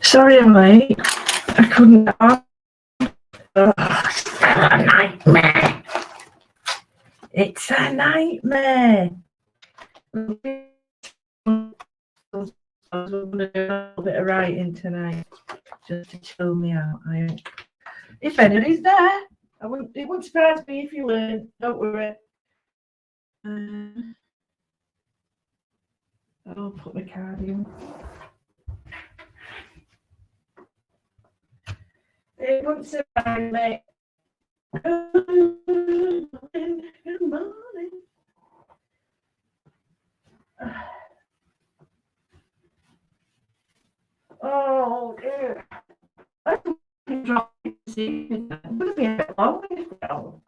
Sorry I'm late. I couldn't. It's a nightmare. It's a nightmare. I was going to do a little bit of writing tonight just to chill me out. If anybody's there, it wouldn't surprise me if you weren't. Don't worry. I'll put my card in. It wouldn't surprise me. Good morning. Oh dear. I'm going to be a bit long.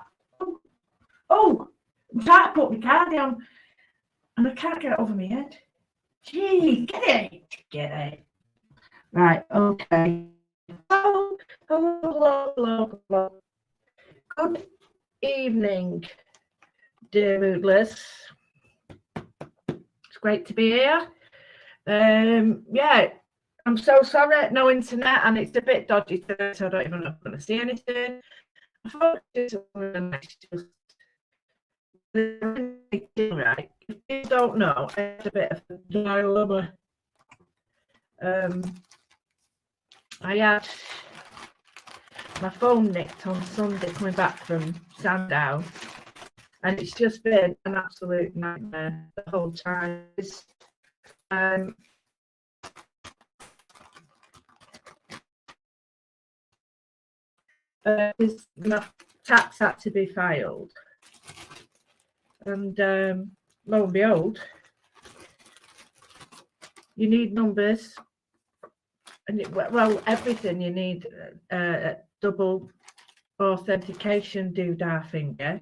Oh, I'm trying to put my card down and I can't get it over my head. Gee, get it. Right, okay. Hello. Good evening, dear Moodless. It's great to be here. Yeah, I'm so sorry, no internet, and it's a bit dodgy today, so I don't even know if I'm going to see anything. I thought it was just right. If you don't know, I had a bit of a dilemma. I had my phone nicked on Sunday coming back from Sandown, and it's just been an absolute nightmare the whole time. My tax had to be filed, and lo and behold, you need numbers, and everything you need. Double authentication doodah thing, yeah,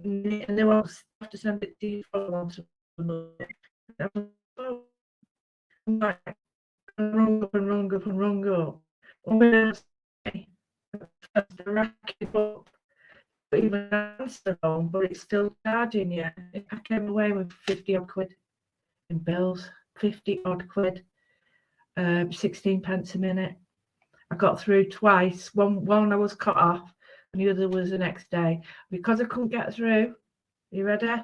and they won't have to send it to you for once. Rung up. Even answer phone, but it's still charging you. I came away with 50 odd quid in bills, 50 odd quid, 16 pence a minute. I got through twice. One I was cut off, and the other was the next day. Because I couldn't get through, you ready?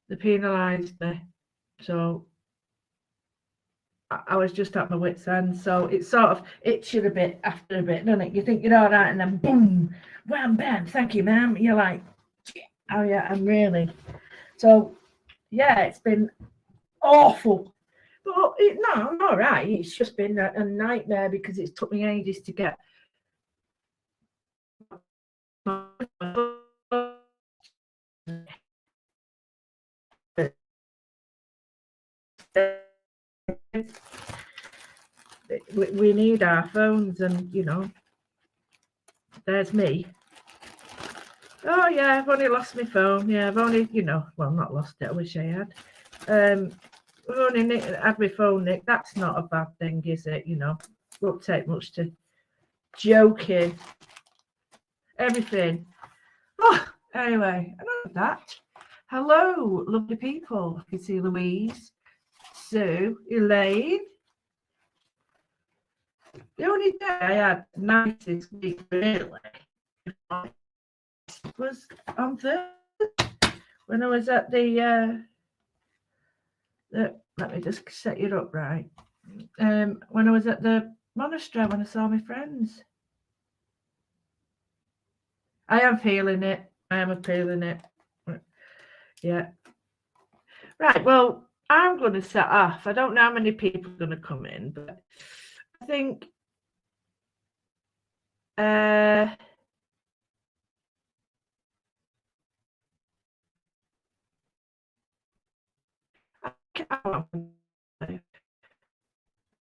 They penalised me. So I was just at my wit's end. So it sort of itching a bit after a bit, doesn't it? You think you're all right, and then boom, wham, bam, thank you, ma'am. You're like, oh yeah, I'm really. So yeah, it's been awful. But no, I'm all right. It's just been a nightmare because it's took me ages to get. We need our phones, and you know, there's me. Oh yeah, I've only lost my phone. Yeah, I've only, not lost it. I wish I had. I've only had my phone nicked. That's not a bad thing, is it? Won't take much to. Joking. Everything. Oh, anyway, enough of that. Hello, lovely people. I can see Louise, Sue, Elaine. The only day I had nicest week really was on Thursday when I was at the let me just set you up right. When I was at the monastery when I saw my friends. I am feeling it. Yeah. Right, well, I'm going to set off. I don't know how many people are going to come in, but I think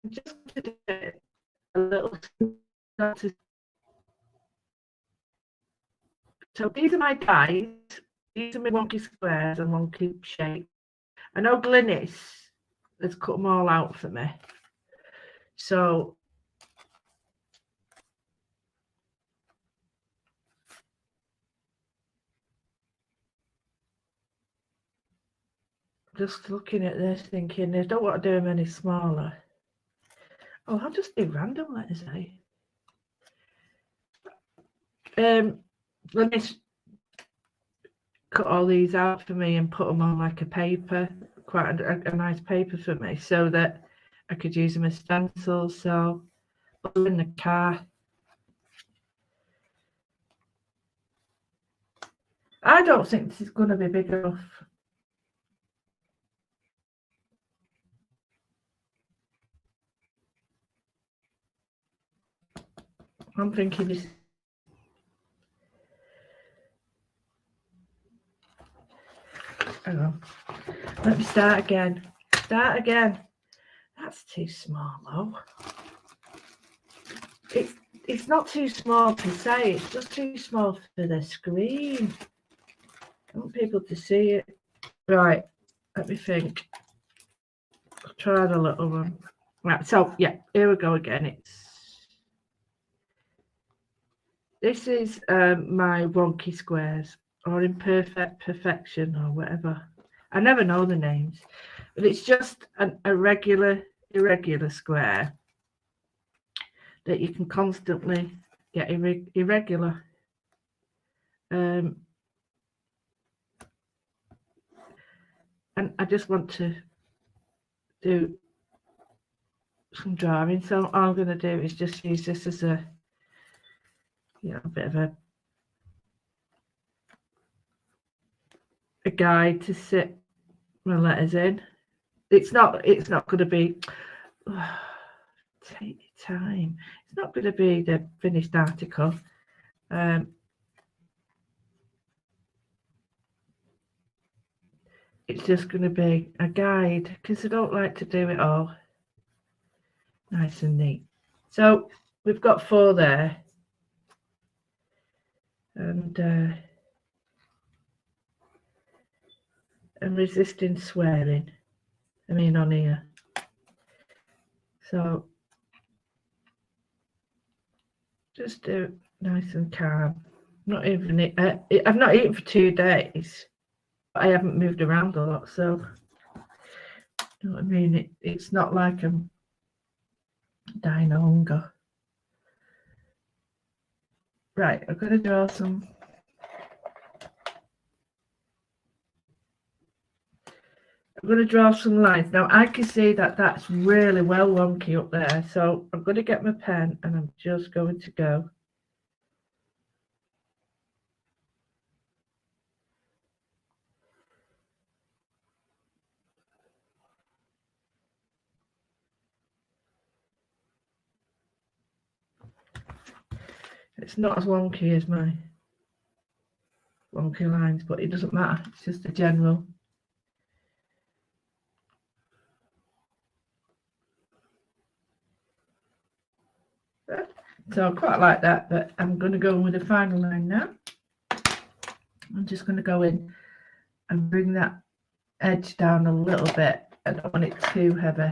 just to do a little. So these are my guys. These are my wonky squares and wonky shapes. I know Glynis has cut them all out for me. So just looking at this thinking I don't want to do them any smaller. Oh, I'll just do random letters, Let me cut all these out for me and put them on like a paper, quite a nice paper for me, so that I could use them as stencils. So put them in the car. I don't think this is going to be big enough. I'm thinking this. Hang on. Let me start again. Start again. That's too small, though. It's not too small per se. It's just too small for the screen. I want people to see it. Right. Let me think. I'll try the little one. Right. So yeah, here we go again. This is my wonky squares, or imperfect perfection, or whatever. I never know the names, but it's just a regular irregular square that you can constantly get irregular. And I just want to do some drawing. So all I'm going to do is just use this as a bit of a guide to sit my letters in. It's not going to be take your time. It's not going to be the finished article. It's just going to be a guide because I don't like to do it all nice and neat. So we've got 4 there, and I'm resisting swearing. I mean on here. So just do it nice and calm. I've not eaten for 2 days. I haven't moved around a lot, so you know what I mean. It's not like I'm dying of hunger. Right, I'm going to draw some. I'm going to draw some lines. Now I can see that that's really well wonky up there, so I'm going to get my pen and I'm just going to go. It's not as wonky as my wonky lines, but it doesn't matter. It's just a general. So I quite like that, but I'm going to go with the final line now. I'm just going to go in and bring that edge down a little bit. I don't want it too heavy.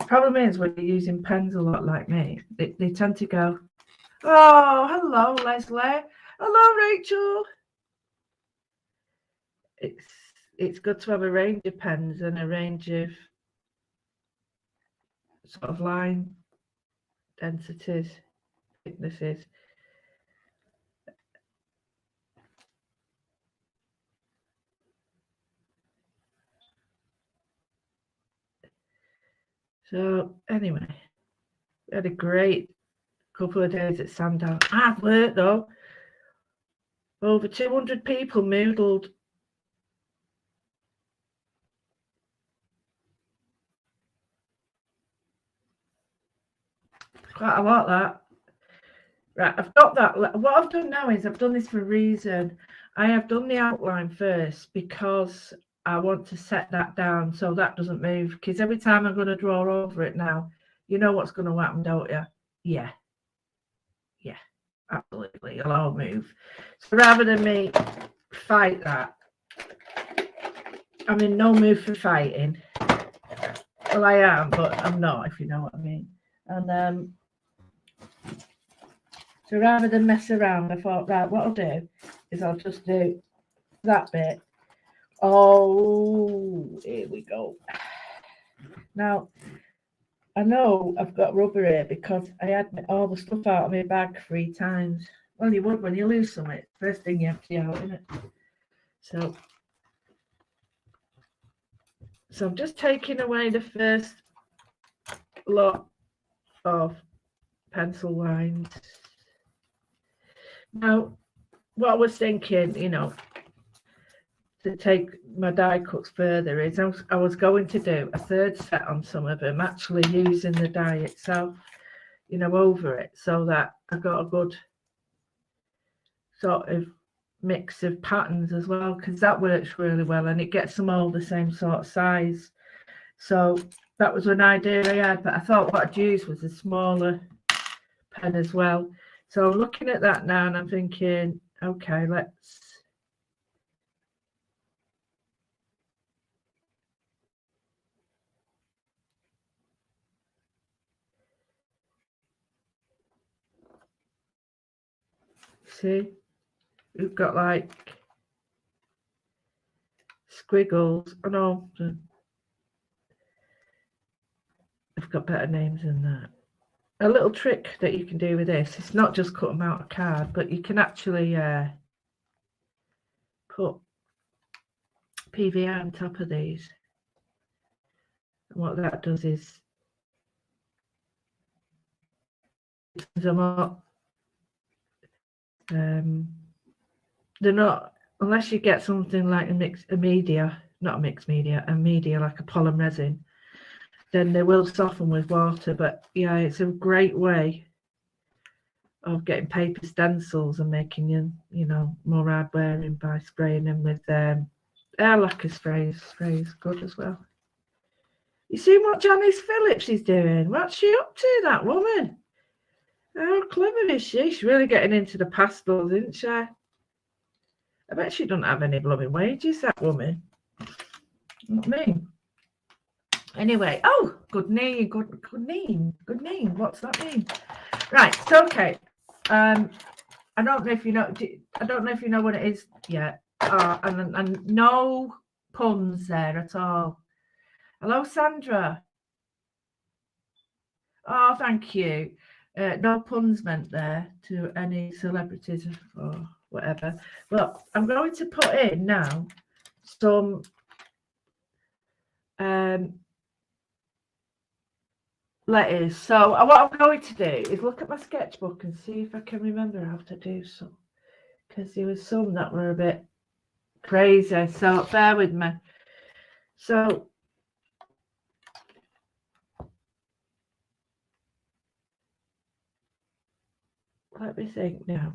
Problem is when you're using pens a lot like me, they tend to go, oh, hello, Leslie. Hello, Rachel. It's good to have a range of pens and a range of sort of line densities, thicknesses. So anyway, we had a great couple of days at Sandown. Hard work though. Over 200 people moodled. Quite a lot, that. Right, I've got that. What I've done now is I've done this for a reason. I have done the outline first because I want to set that down so that doesn't move. Because every time I'm going to draw over it now, you know what's going to happen, don't you? Yeah, absolutely. It'll all move. So rather than me fight that, I'm in no mood for fighting. Well, I am, but I'm not, if you know what I mean. And so rather than mess around, I thought, right, what I'll do is I'll just do that bit Oh, here we go. Now, I know I've got rubber here because I had all the stuff out of my bag 3 times. Well, you would when you lose something. First thing you empty out, isn't it? So I'm just taking away the first lot of pencil lines. Now, what I was thinking, to take my die cuts further is I was going to do a third set on some of them, actually using the die itself, over it, so that I got a good sort of mix of patterns as well, because that works really well and it gets them all the same sort of size. So that was an idea I had, but I thought what I'd use was a smaller pen as well. So I'm looking at that now and I'm thinking, okay, let's see. We've got like squiggles. Oh no, I've got better names than that. A little trick that you can do with this, it's not just cut them out of card, but you can actually put PVA on top of these. And what that does is them up. They're not, unless you get something like a media like a polymer resin, then they will soften with water. But yeah, it's a great way of getting paper stencils and making them, more hard wearing by spraying them with air lacquer sprays. Sprays good as well. You see what Janice Phillips is doing? What's she up to, that woman? How clever is she? She's really getting into the pastels, isn't she? I bet she doesn't have any blooming wages, that woman. Not me. Anyway, oh, good name. What's that mean? Right, so okay. I don't know if you know what it is yet. And no puns there at all. Hello, Sandra. Oh, thank you. No puns meant there to any celebrities or whatever. Well, I'm going to put in now some letters. So what I'm going to do is look at my sketchbook and see if I can remember how to do some, because there was some that were a bit crazy. So bear with me. So let me think now.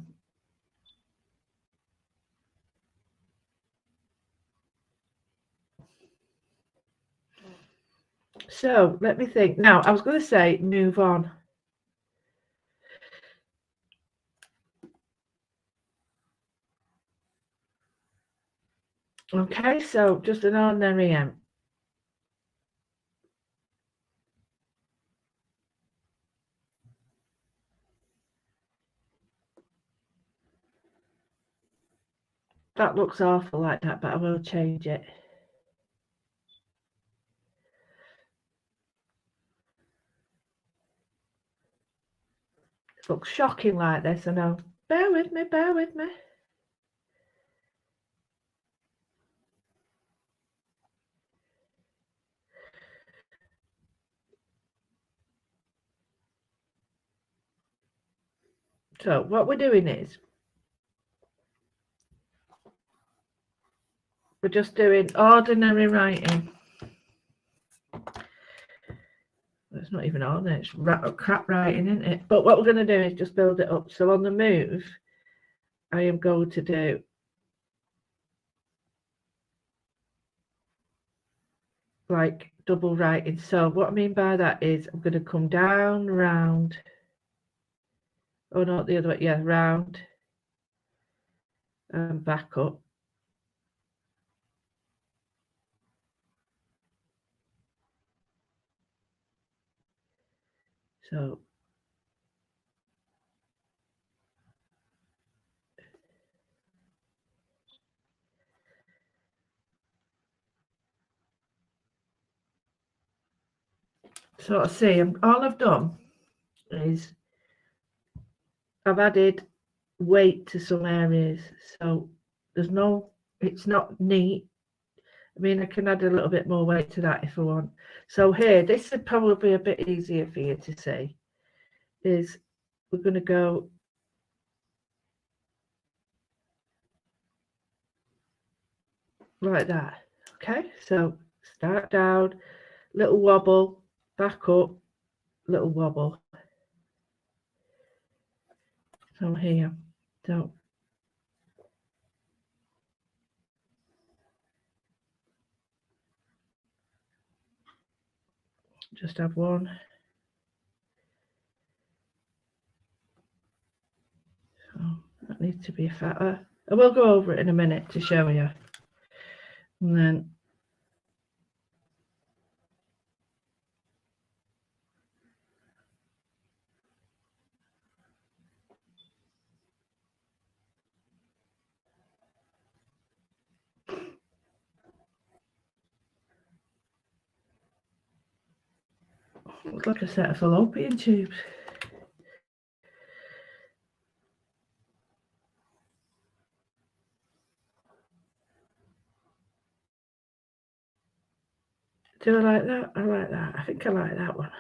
So let me think. Now, I was going to say move on. Okay, so just an ordinary M. That looks awful like that, but I will change it. It looks shocking like this, I know. Bear with me. So what we're doing is we're just doing ordinary writing. It's not even ordinary, it's crap writing, isn't it? But what we're going to do is just build it up. So on the move, I am going to do like double writing. So what I mean by that is I'm going to come down, round. Oh, not the other way. Yeah, round and back up. So sort of see, all I've done is I've added weight to some areas, so there's no, it's not neat. I mean, I can add a little bit more weight to that if I want. So here, this would probably be a bit easier for you to see, is we're going to go like that. Okay, so start down, little wobble, back up, little wobble. So here, so just have one. So that needs to be fatter. I will go over it in a minute to show you. And then looks like a set of fallopian tubes. Do I like that? I like that. I think I like that one.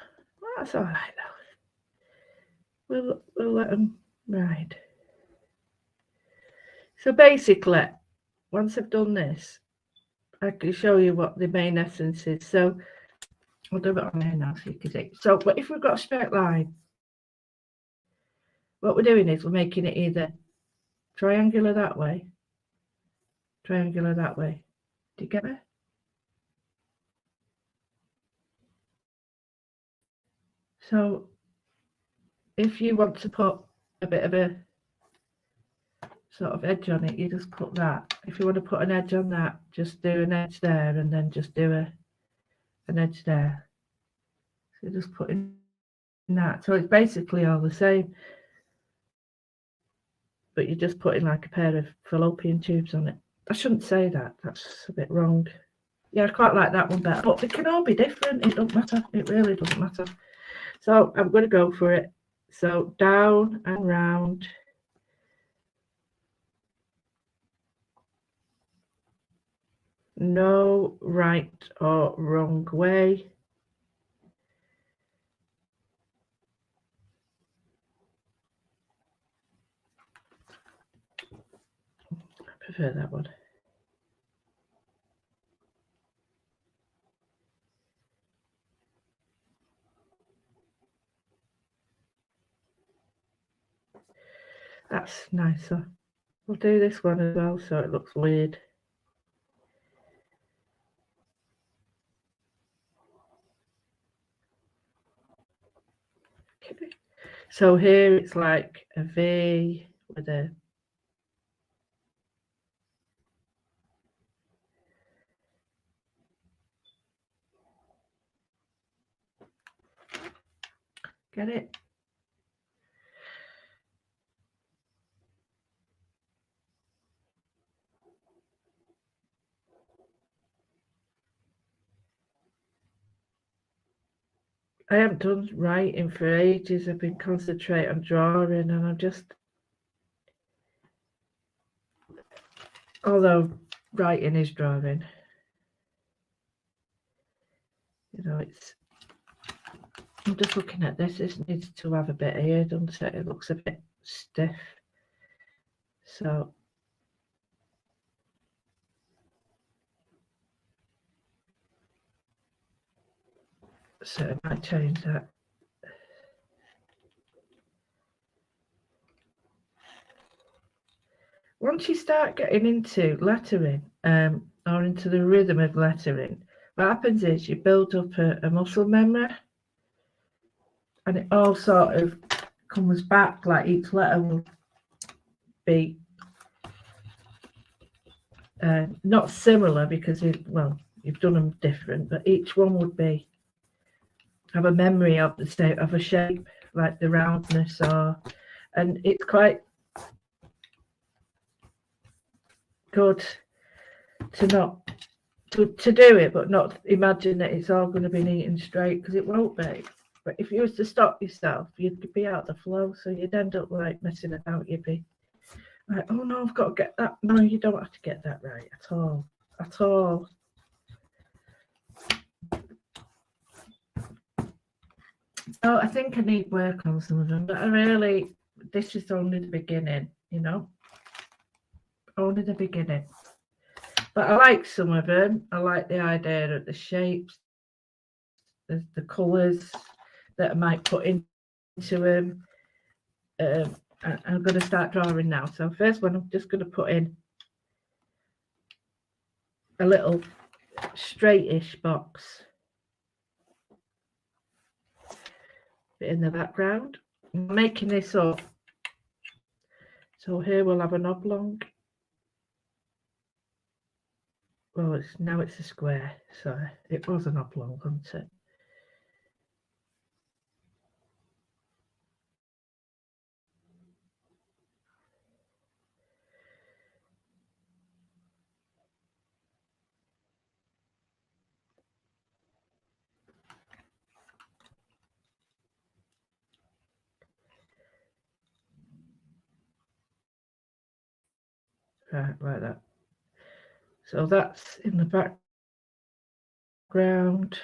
Well, that's all right though. We'll let them ride. So basically, once I've done this, I can show you what the main essence is. So I'll do it on here now so you can see. So, but if we've got a straight line, what we're doing is we're making it either triangular that way, triangular that way. Do you get it? So if you want to put a bit of a sort of edge on it, you just put that. If you want to put an edge on that, just do an edge there and then just do an edge there. So just put in that. So it's basically all the same, but you're just putting like a pair of fallopian tubes on it. I shouldn't say that. That's a bit wrong. Yeah, I quite like that one better, but they can all be different. It don't matter. It really doesn't matter. So I'm going to go for it. So down and round. No right or wrong way. I prefer that one. That's nicer. We'll do this one as well so it looks weird. Okay. So here it's like a V with a get it? I haven't done writing for ages. I've been concentrating on drawing and I'm just, although writing is drawing, you know, it's, I'm just looking at this. This needs to have a bit here, doesn't it? It looks a bit stiff. So I might change that. Once you start getting into lettering or into the rhythm of lettering, what happens is you build up a muscle memory and it all sort of comes back, like each letter will be not similar because you've done them different, but each one would be have a memory of the state of a shape, like the roundness, and it's quite good to not to do it, but not imagine that it's all going to be neat and straight, because it won't be. But if you was to stop yourself, you'd be out of the flow, so you'd end up like messing about. You'd be like, oh no, I've got to get that. No, you don't have to get that right at all. At all. Oh, I think I need work on some of them, but this is only the beginning, you know? Only the beginning. But I like some of them. I like the idea of the shapes, the colours that I might put into them. I'm going to start drawing now. So first one, I'm just going to put in a little straightish box in the background. I'm making this up. So here we'll have an oblong. Well, now it's a square. So it was an oblong, wasn't it? Right, like that. So that's in the background.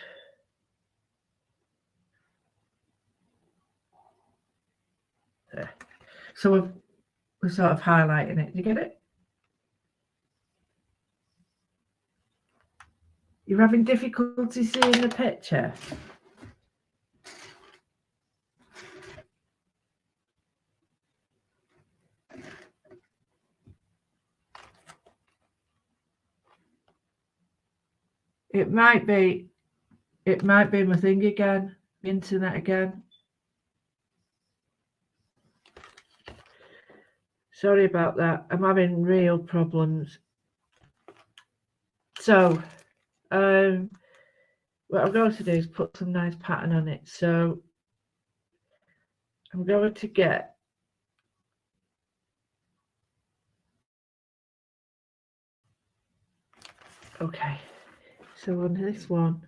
There. So we're sort of highlighting it. Do you get it? You're having difficulty seeing the picture? It might be my thing again, internet again. Sorry about that. I'm having real problems. So, what I'm going to do is put some nice pattern on it. So, I'm going to get okay. So on this one,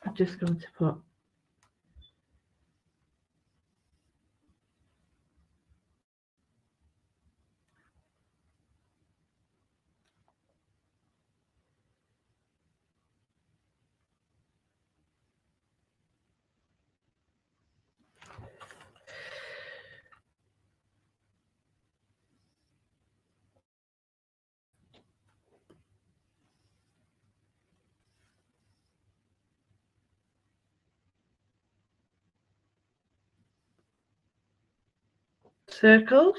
I'm just going to put circles.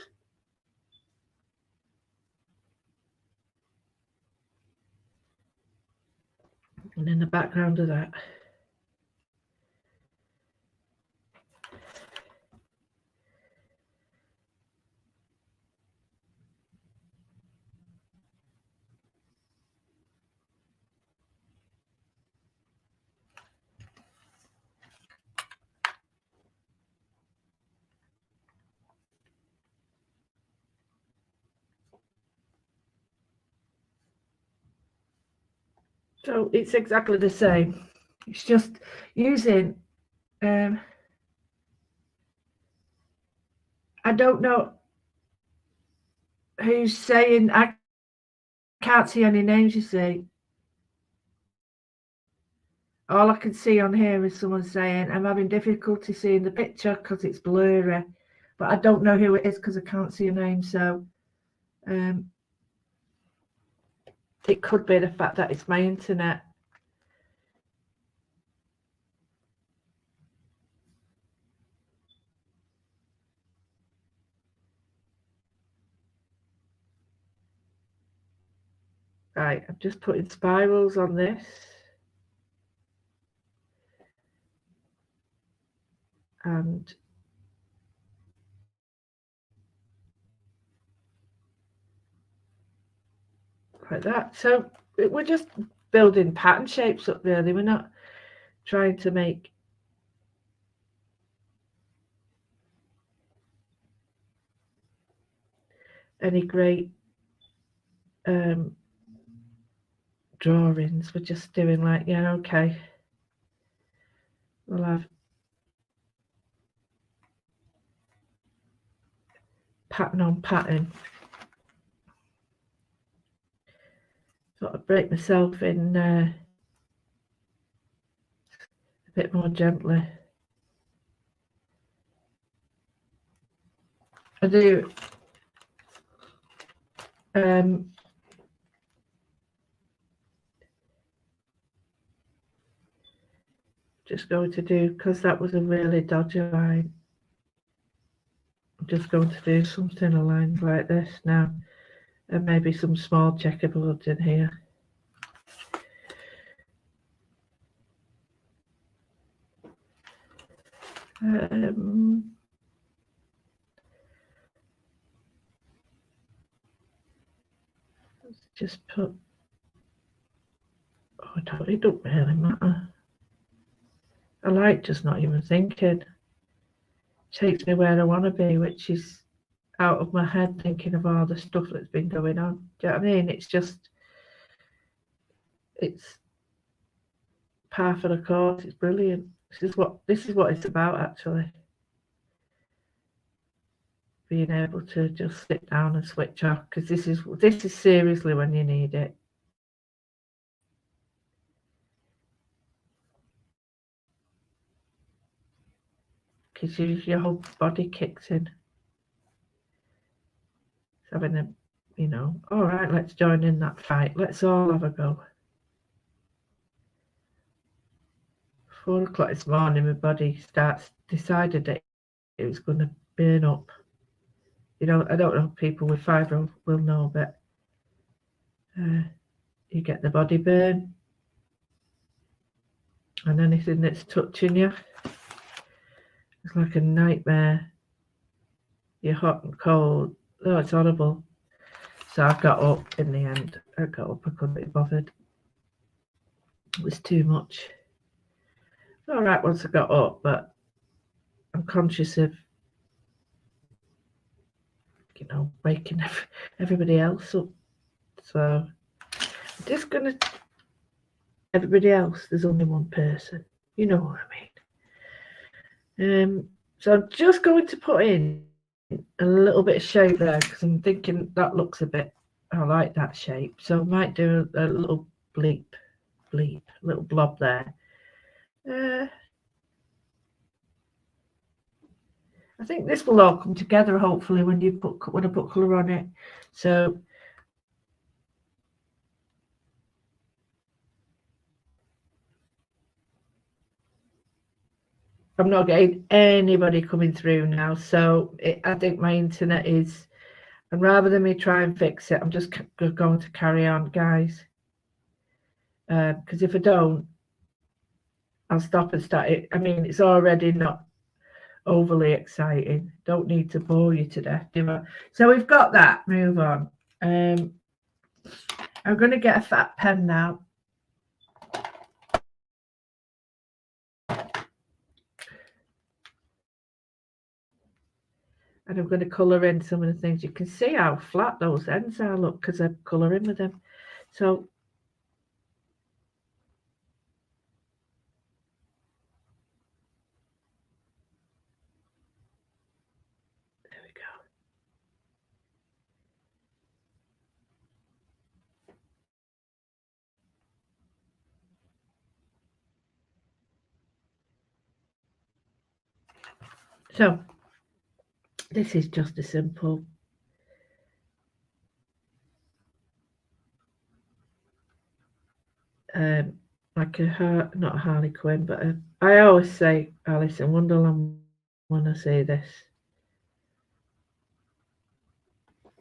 And in the background of that, so it's exactly the same. It's just using I don't know who's saying. I can't see any names, you see. All I can see on here is someone saying, I'm having difficulty seeing the picture because it's blurry. But I don't know who it is because I can't see a name. So it could be the fact that it's my internet. Right, I'm just putting spirals on this. And like that. So we're just building pattern shapes up, really. We're not trying to make any great drawings. We're just doing like, yeah, okay, we'll have pattern on pattern. Sort of break myself in a bit more gently. I do just going to do, because that was a really dodgy line, I'm just going to do something aligned like this now, and maybe some small checkerboards in here. Let's just put, oh, it don't really matter. I like just not even thinking. Takes me where I want to be, which is out of my head, thinking of all the stuff that's been going on. Do you know what I mean? It's just, it's par for the course. It's brilliant. This is what it's about, actually. Being able to just sit down and switch off, because this is seriously when you need it. Because your whole body kicks in. It's having a, you know, all right, let's join in that fight. Let's all have a go. 4 o'clock this morning, my body decided that it was going to burn up. You know, I don't know if people with fibro will know, but you get the body burn, and anything that's touching you, it's like a nightmare. You're hot and cold. Oh, it's horrible. So I got up in the end. I couldn't be bothered. It was too much. All right once I got up, but I'm conscious of, you know, waking everybody else up. So I'm just gonna, everybody else, there's only one person. You know what I mean. So I'm just going to put in a little bit of shape there, because I'm thinking that looks a bit, I like that shape. So I might do a little bleep, little blob there. I think this will all come together hopefully when I put colour on it. So I'm not getting anybody coming through now. So I think my internet is, and rather than me try and fix it, I'm just going to carry on, guys. Because if I don't, I'll stop and start it. I mean, it's already not overly exciting. Don't need to bore you to death, do I? So we've got that. Move on. I'm going to get a fat pen now. And I'm going to colour in some of the things. You can see how flat those ends are, look, because I'm colouring with them. So there we go. So this is just a simple like not a Harley Quinn, but I always say Alice in Wonderland when I say this.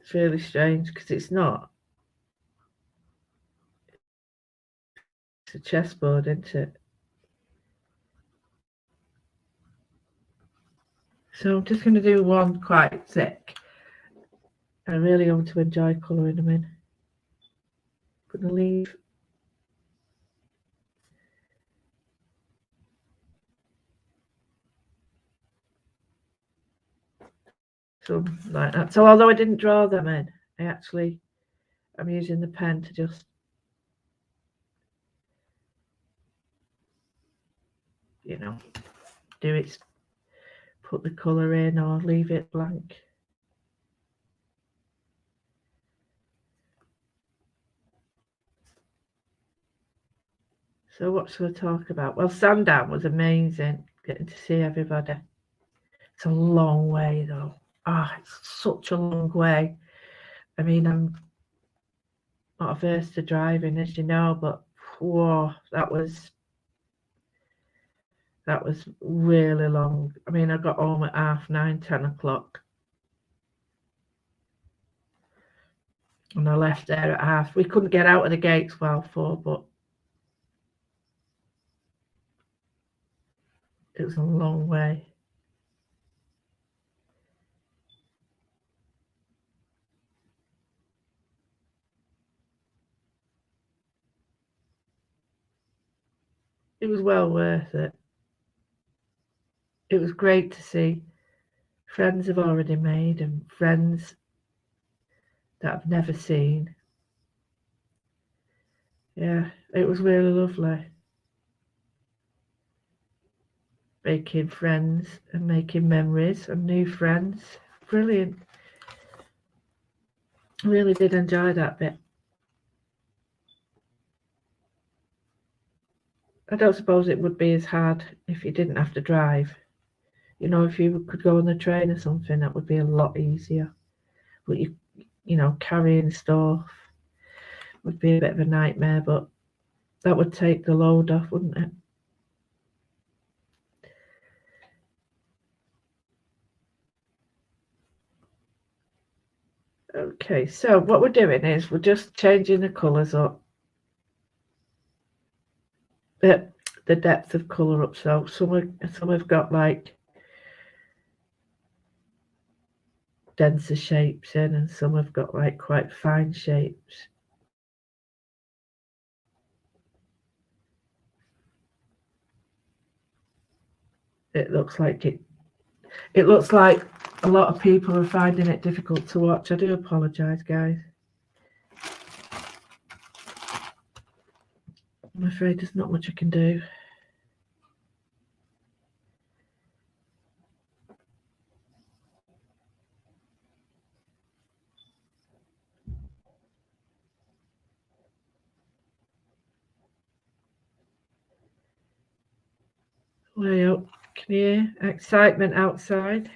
It's really strange because it's not. It's a chessboard, isn't it? So I'm just going to do one quite thick. I really want to enjoy colouring them in. I'm going to leave. Something like that. So although I didn't draw them in, I'm using the pen to just do it, put the colour in or leave it blank. So what shall I talk about? Well, Sandown was amazing, getting to see everybody. It's a long way though. It's such a long way. I mean, I'm not averse to driving, as you know, but whoa, that was really long. I mean, I got home at 9:30, 10 o'clock. And I left there at we couldn't get out of the gates while 4, but it was a long way. It was well worth it. It was great to see friends I've already made and friends that I've never seen. Yeah, it was really lovely. Making friends and making memories and new friends. Brilliant. Really did enjoy that bit. I don't suppose it would be as hard if you didn't have to drive. You know, if you could go on the train or something, that would be a lot easier. But carrying stuff would be a bit of a nightmare, but that would take the load off, wouldn't it? Okay, so what we're doing is we're just changing the colours up. The depth of colour up. So some have got like denser shapes in, and some have got like quite fine shapes. It looks like a lot of people are finding it difficult to watch. I do apologise, guys. I'm afraid there's not much I can do. Way up. Can you hear excitement outside?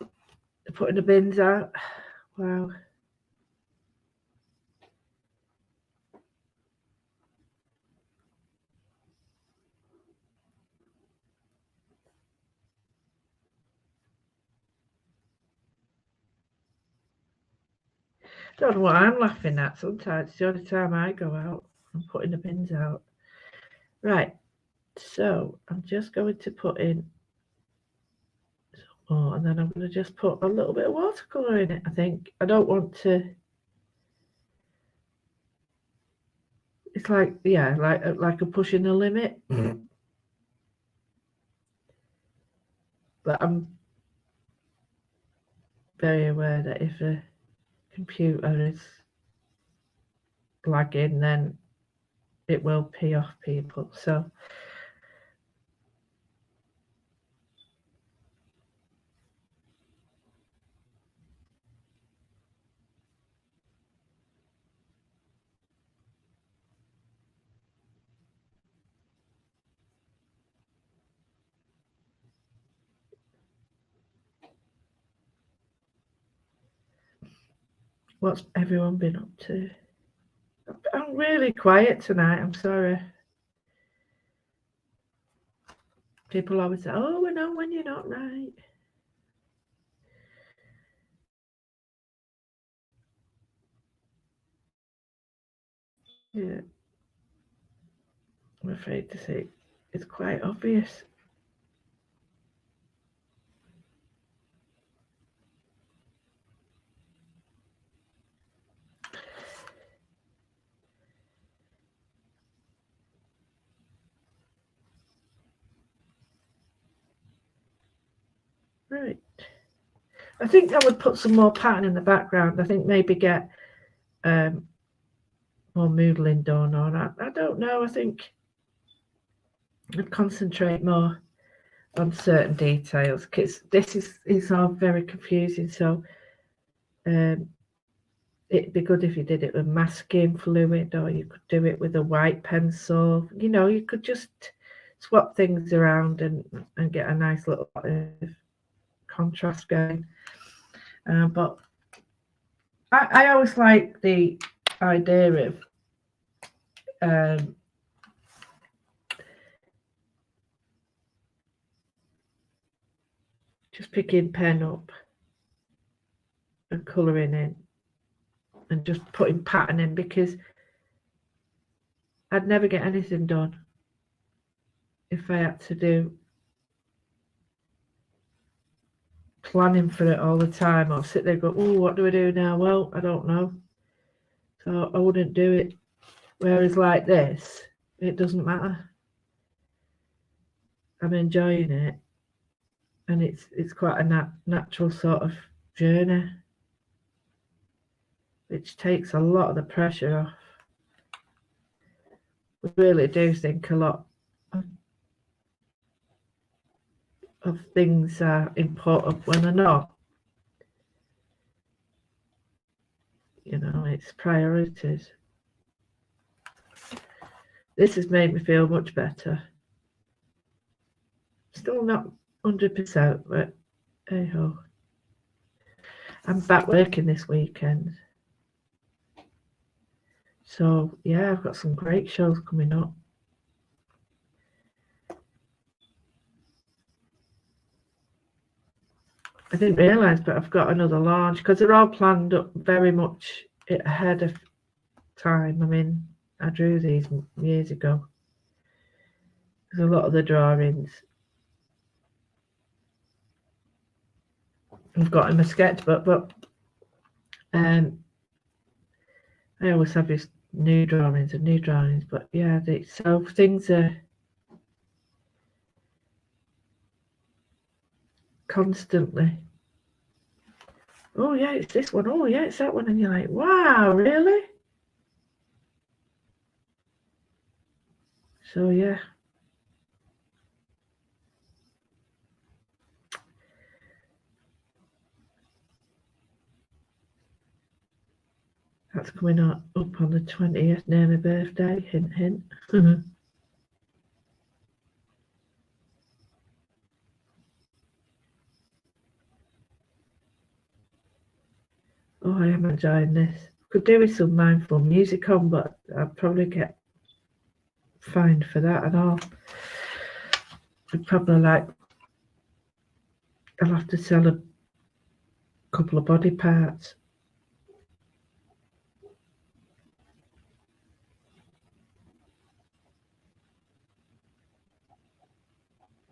They're putting the bins out. Wow. Don't know what I'm laughing at. Sometimes it's the only time I go out. I'm putting the bins out. Right. So I'm just going to put in some more, and then I'm going to just put a little bit of watercolour in it. I think I don't want to. It's like a pushing the limit. But I'm very aware that if a computer is lagging, then it will pee off people. So what's everyone been up to? I'm really quiet tonight. I'm sorry. People always say, "Oh, I know when you're not right." Yeah, I'm afraid to say it's quite obvious. Right. I think I would put some more pattern in the background. I think maybe get more moodling done, or I don't know. I think I'd concentrate more on certain details because this is all very confusing. So it'd be good if you did it with masking fluid, or you could do it with a white pencil. You know, you could just swap things around and get a nice little contrast going. But I always like the idea of just picking pen up and colouring in and just putting pattern in, because I'd never get anything done if I had to do planning for it all the time, or sit there and go, oh, what do I do now? Well, I don't know. So I wouldn't do it. Whereas like this, it doesn't matter. I'm enjoying it, and it's quite a natural sort of journey, which takes a lot of the pressure off. We really do think a lot of things are important when they're not. You know, it's priorities. This has made me feel much better. Still not 100%, but hey ho. I'm back working this weekend. So yeah, I've got some great shows coming up. I didn't realise, but I've got another launch because they're all planned up very much ahead of time. I mean, I drew these years ago. There's a lot of the drawings I've got in my sketchbook, but I always have these new drawings, but yeah, so things are constantly, oh yeah, it's this one, oh yeah, it's that one, and you're like, wow, really? So yeah, that's coming up on the 20th, near my birthday, hint hint. Oh, I am enjoying this. Could do with some mindful music on, but I'd probably get fined for that and all. I'd probably I'll have to sell a couple of body parts.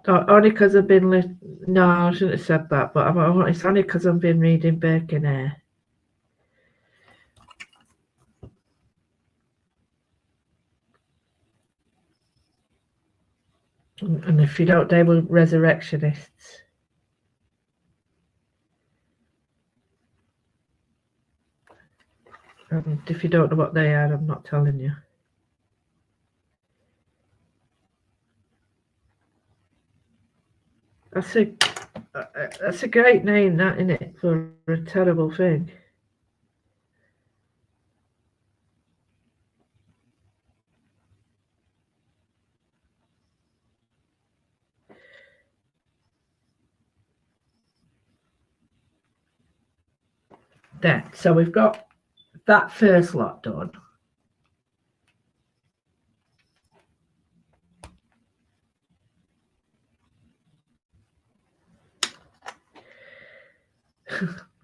Only because I've been no, I shouldn't have said that, but it's only because I've been reading Birkenhair. And if you don't know with resurrectionists, and if you don't know what they are, I'm not telling you. That's a great name, that, isn't it, for a terrible thing. There, so we've got that first lot done.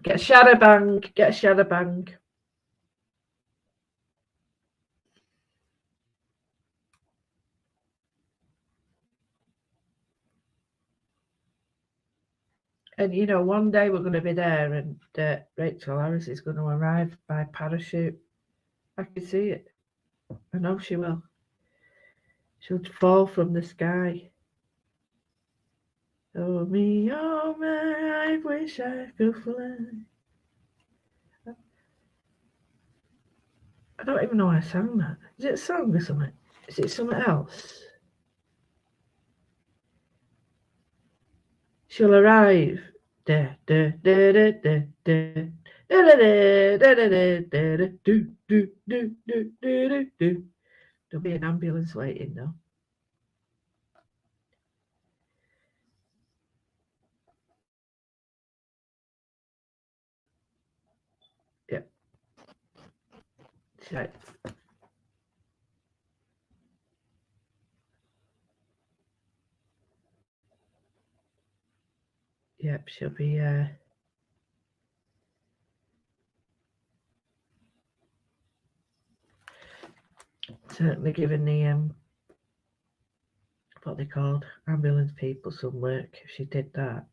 Get shadow bang. And you know, one day we're going to be there, and Rachel Harris is going to arrive by parachute. I can see it. I know she will. She'll fall from the sky. Oh me, I wish I could fly. I don't even know why I sang that. Is it a song or something? Is it something else? She'll arrive. Da, da, da, da, da, da. Da, da, da, da, da, da, da, do, do, do, do, do, do, do. There'll be an ambulance waiting though. Yep. Right. Yep, she'll be certainly giving the what they called ambulance people some work if she did that.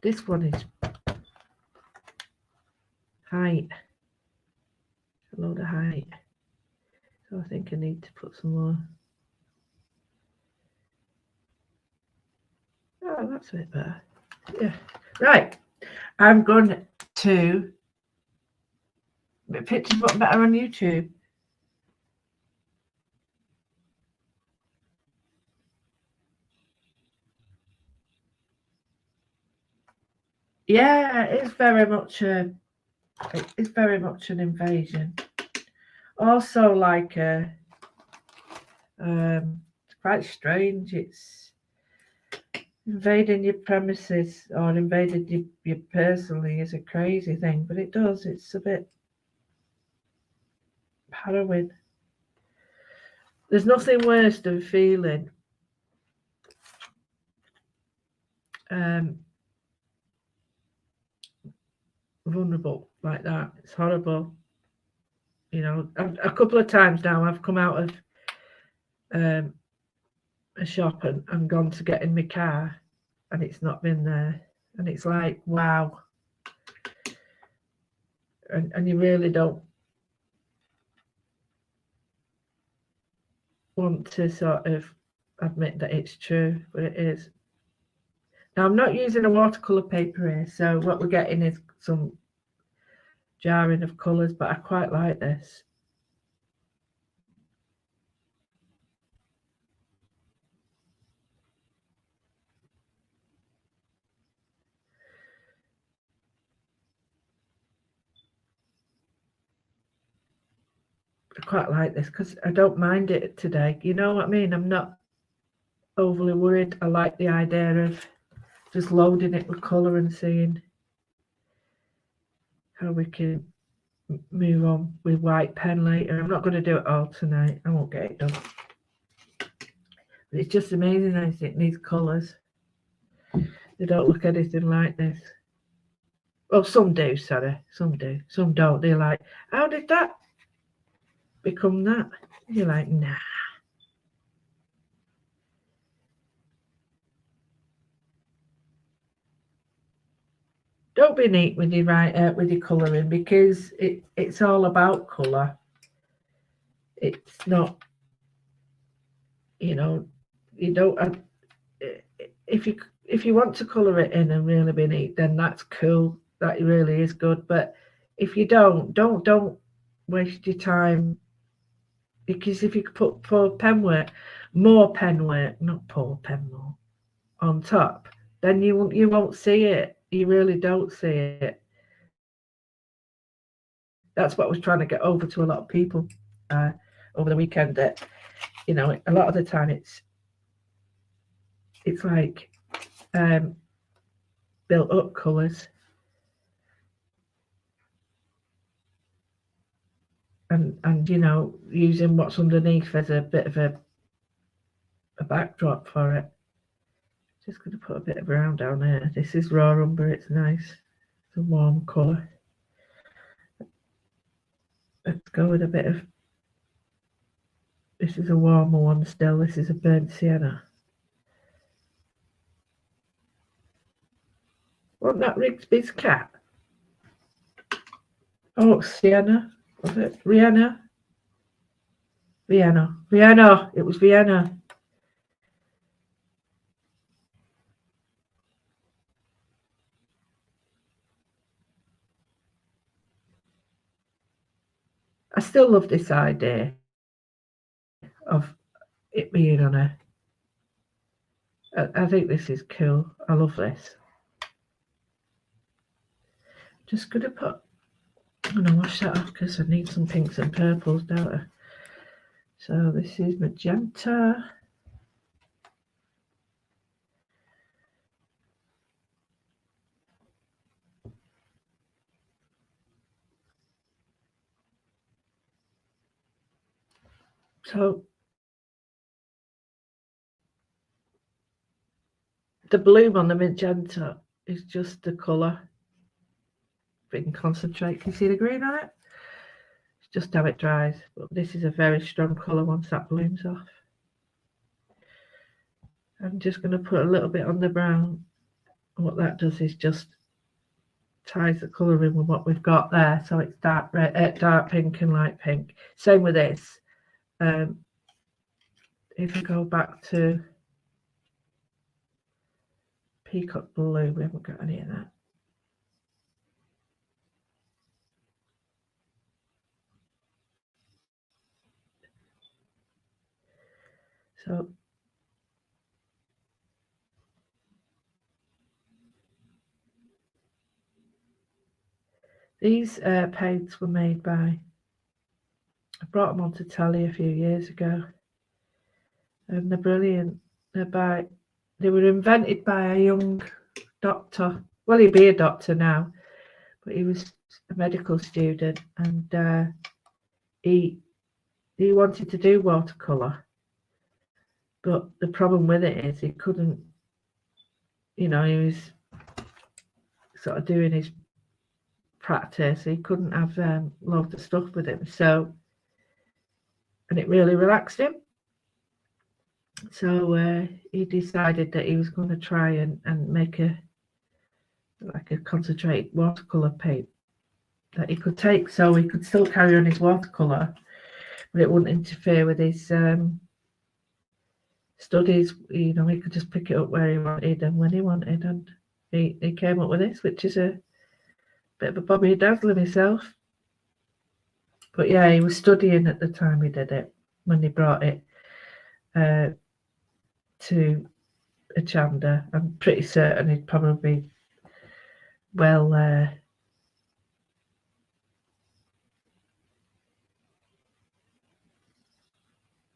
This one is height, a load of height. So I think I need to put some more. Oh, that's a bit better. Yeah. Right. I'm going to pictures look better on YouTube. Yeah, it's very much an invasion. Also, like it's quite strange. It's invading your premises or invading you personally is a crazy thing, but it does. It's a bit harrowing. There's nothing worse than feeling vulnerable like that. It's horrible. You know, a couple of times now I've come out of a shop and gone to get in my car and it's not been there. And it's like, wow. And you really don't want to sort of admit that it's true, but it is. Now, I'm not using a watercolour paper here, so what we're getting is some jarring of colours, but I quite like this. I quite like this because I don't mind it today. You know what I mean? I'm not overly worried. I like the idea of just loading it with colour and seeing how we can move on with white pen later. I'm not going to do it all tonight. I won't get it done. But it's just amazing, I think, these colours. They don't look anything like this. Well, some do, sorry. Some do. Some don't. They're like, how did that become that? You're like, nah. Don't be neat with your with your colouring because it's all about colour. It's not, you know, you don't. If you want to colour it in and really be neat, then that's cool. That really is good. But if you don't waste your time because if you put more pen work, not poor pen more on top, then you won't see it. You really don't see it. That's what I was trying to get over to a lot of people over the weekend. That you know, a lot of the time it's like built up colours, and you know, using what's underneath as a bit of a backdrop for it. Just going to put a bit of brown down there. This is raw umber. It's nice. It's a warm colour. Let's go with a bit of. This is a warmer one still. This is a burnt sienna. Wasn't that Rigsby's cat? Oh, Sienna. Was it Rihanna? Vienna. Vienna. It was Vienna. I still love this idea of it being on a. I think this is cool. I love this. Just gonna put. I'm gonna wash that off because I need some pinks and purples, don't I? So this is magenta. So the bloom on the magenta is just the colour in concentrate. Can you see the green on it? It's just how it dries. But this is a very strong colour once that blooms off. I'm just going to put a little bit on the brown. What that does is just ties the colour in with what we've got there. So it's dark red, dark pink and light pink. Same with this. If I go back to peacock blue, we haven't got any of that. So these paints were made by, I brought them onto telly a few years ago, and they're brilliant. They were invented by a young doctor. Well, he'd be a doctor now, but he was a medical student, and he wanted to do watercolor, but the problem with it is he couldn't. He was sort of doing his practice. He couldn't have loads of stuff with him, and it really relaxed him. So he decided that he was going to try and make a concentrated watercolor paint that he could take, so he could still carry on his watercolor, but it wouldn't interfere with his studies. He could just pick it up where he wanted and when he wanted, and he came up with this, which is a bit of a Bobby Dazzler himself. But yeah, he was studying at the time he did it, when he brought it to Achanda. I'm pretty certain he'd probably well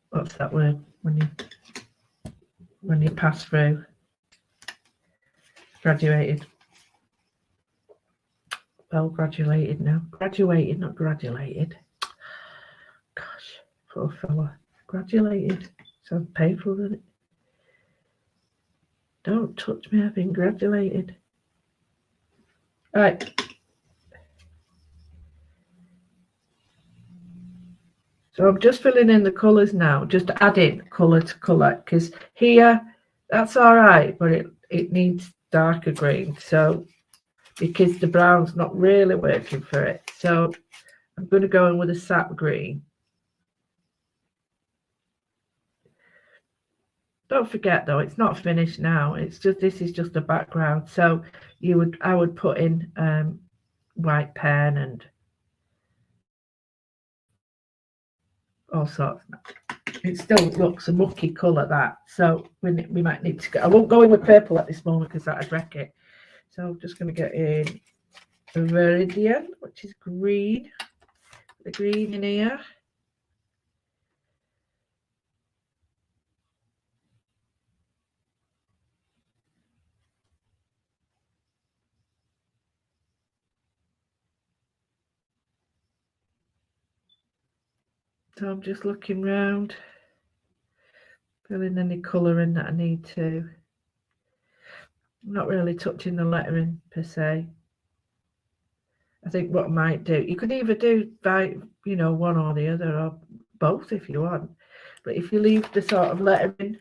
what's that word when you pass through, graduated. Well, graduated now. Graduated, not gradulated. Gosh, poor fella. Gradulated. Sounds painful, doesn't it? Don't touch me, I've been gradulated. Right. So I'm just filling in the colours now, just adding colour to colour, because here, that's all right, but it needs darker green. So, because the brown's not really working for it. So I'm going to go in with a sap green. Don't forget though, it's not finished now. This is just a background. So I would put in white pen and all sorts. It still looks a mucky colour, that. So we might need to go. I won't go in with purple at this moment because that'd wreck it. So I'm just going to get in Viridian, which is green. The green in here. So I'm just looking round, filling any colour in that I need to. I'm not really touching the lettering per se. I think what I might do, you could either do by, one or the other, or both if you want. But if you leave the sort of lettering,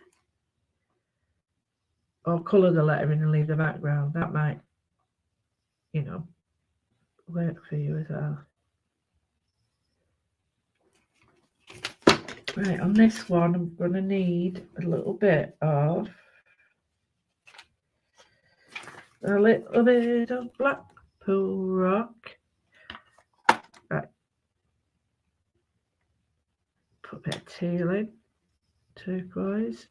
or colour the lettering and leave the background, that might, work for you as well. Right, on this one, I'm going to need a little bit of Blackpool Rock. Right, put a bit of teal in, turquoise.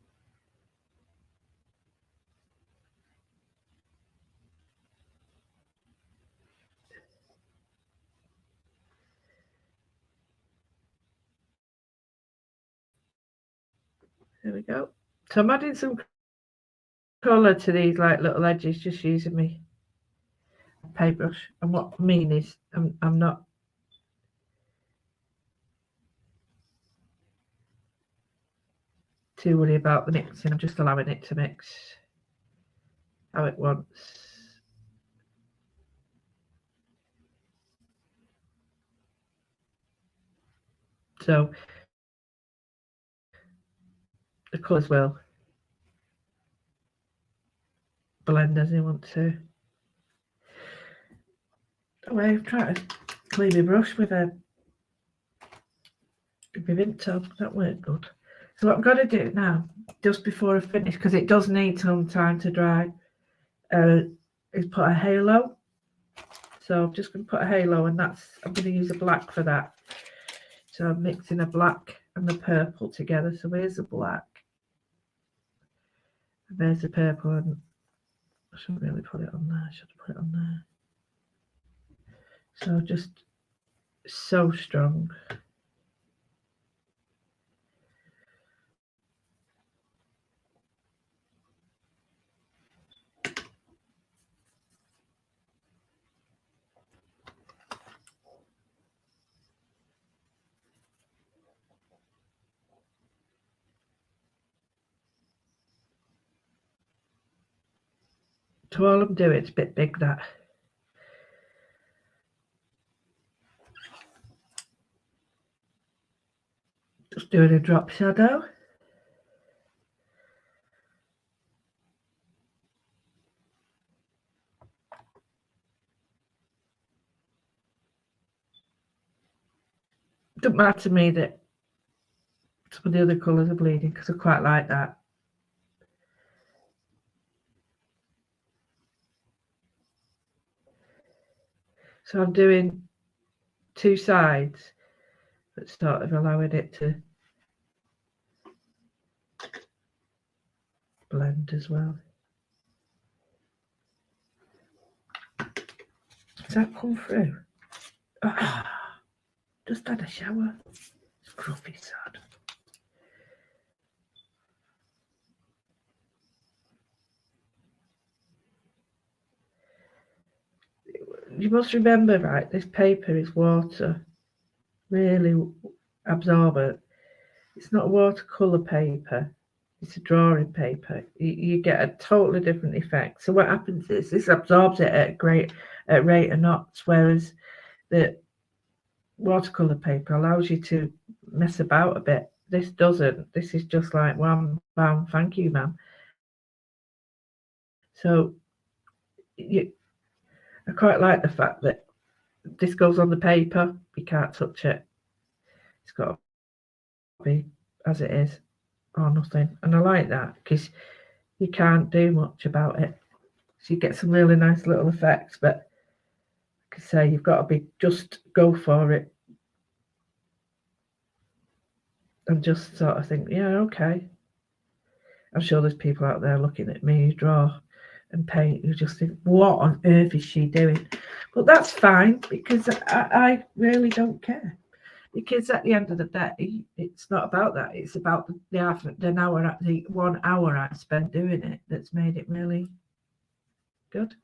There we go. So I'm adding some colour to these like little edges, just using my paintbrush. And what I mean is, I'm not too worried about the mixing. I'm just allowing it to mix how it wants. So the colours will blend as they want to. Oh, I'm trying to clean my brush with a Vimto. That worked good. So what I'm going to do now, just before I finish, because it does need some time to dry, is put a halo. So I'm just going to put a halo, and I'm going to use a black for that. So I'm mixing a black and the purple together. So here's the black, and there's the purple, and I shouldn't really put it on there. I should put it on there. So just so strong. So all I'm doing, it's a bit big that. Just doing a drop shadow. It doesn't matter to me that some of the other colours are bleeding, because I quite like that. So I'm doing two sides, but sort of allowing it to blend as well. Does that come through? Just had a shower. Scruffy sad. You must remember, right, this paper is water, really absorbent. It's not watercolour paper, it's a drawing paper. You get a totally different effect. So what happens is this absorbs it at a rate of knots, whereas the watercolour paper allows you to mess about a bit. This doesn't. This is just like wham, bam, thank you, ma'am. So I quite like the fact that this goes on the paper. You can't touch it. It's got to be as it is or nothing. And I like that because you can't do much about it. So you get some really nice little effects. But like I say, you've got to be just go for it. And just sort of think, yeah, okay. I'm sure there's people out there looking at me who draw and paint who just think, what on earth is she doing? But that's fine, because I really don't care. Because at the end of the day, it's not about that. It's about the 1 hour I spent doing it that's made it really good.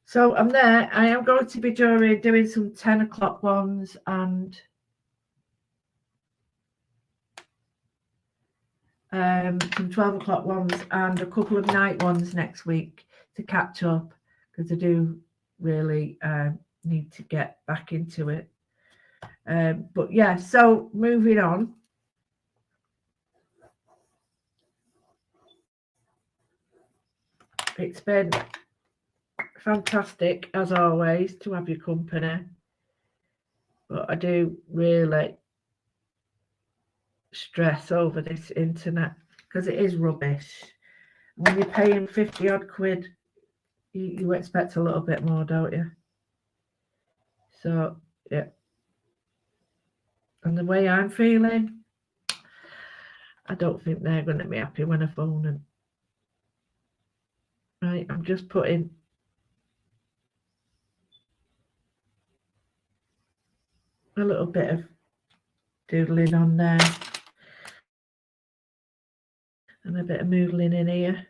So I'm there. I am going to be doing some 10 o'clock ones and some 12 o'clock ones and a couple of night ones next week to catch up, because I do really need to get back into it. But yeah, so moving on. It's been fantastic, as always, to have your company. But I do really stress over this internet because it is rubbish. When you're paying 50 odd quid, you expect a little bit more, don't you? So, yeah. And the way I'm feeling, I don't think they're going to be happy when I phone them. Right, I'm just putting a little bit of doodling on there and a bit of moodling in here.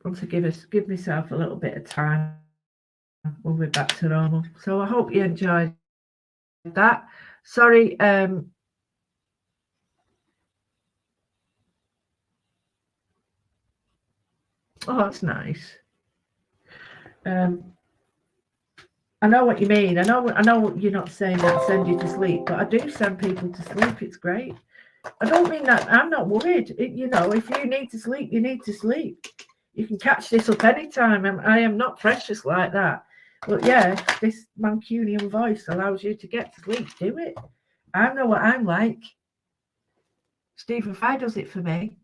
Want to give myself a little bit of time when we're back to normal. So I hope you enjoyed that. Sorry, oh, that's nice. I know what you mean. I know you're not saying that send you to sleep, but I do send people to sleep. It's great. I don't mean that. I'm not worried. You know, if you need to sleep, you need to sleep. You can catch this up anytime. I am not precious like that. But yeah, this Mancunian voice allows you to get to sleep. Do it. I know what I'm like. Stephen Fry does it for me.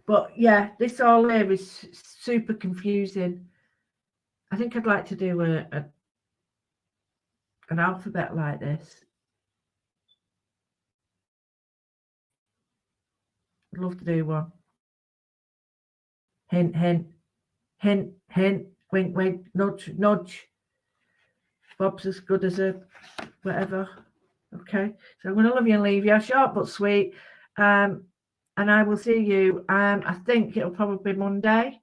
But yeah, this all here is super confusing. I think I'd like to do an alphabet like this. I'd love to do one. Hint, hint, hint, hint, wink, wink, nudge, nudge. Bob's as good as a whatever. Okay, so I'm going to love you and leave you. Short but sweet. And I will see you. I think it'll probably be Monday.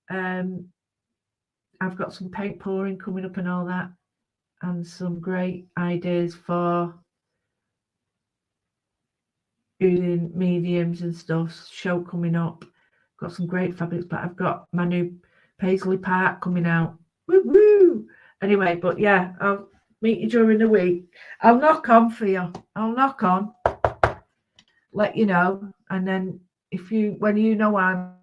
I've got some paint pouring coming up and all that, and some great ideas for using mediums and stuff. Show coming up. Got some great fabrics, but I've got my new Paisley Park coming out. Woo woo! Anyway, but yeah, I'll meet you during the week. I'll knock on for you. I'll knock on, let you know, and then when you know I'm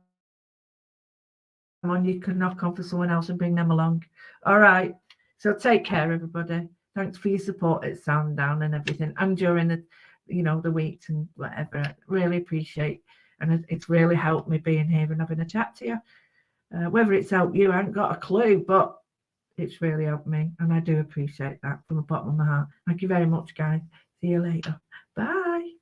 on, you can knock on for someone else and bring them along. All right. So take care, everybody. Thanks for your support at Sounddown and everything, and during the weeks and whatever. Really appreciate, and it's really helped me being here and having a chat to you. Whether it's helped you, I haven't got a clue, but it's really helped me, and I do appreciate that from the bottom of my heart. Thank you very much, guys. See you later. Bye.